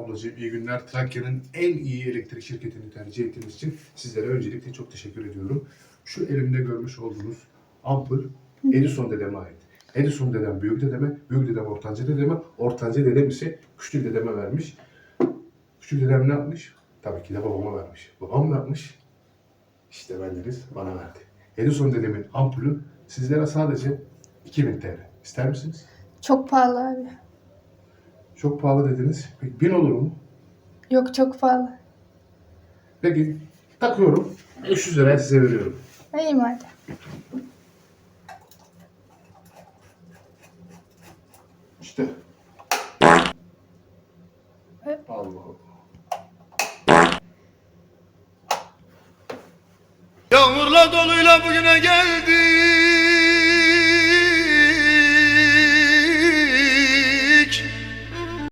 ablacığım, iyi günler. Trakya'nın en iyi elektrik şirketini tercih ettiğiniz için sizlere öncelikle çok teşekkür ediyorum. Şu elimde görmüş olduğunuz ampul Edison dedeme ait. Edison dedem büyük dedeme, büyük dedem ortanca dedeme, ortanca dedem ise küçük dedeme vermiş. Küçük dedem ne yapmış? Tabii ki de babama vermiş. Babam ne yapmış? İşte bendeniz bana verdi. Edison dedemin ampulü sizlere sadece 2000 TL. İster misiniz? Çok pahalı abi. Çok pahalı dediniz. Peki 1000 olur mu? Yok, çok pahalı. Peki takıyorum. 500 liraya size veriyorum. İyi madem. İşte. Evet. Allah Allah. Yağmurla doluyla bugüne geldi.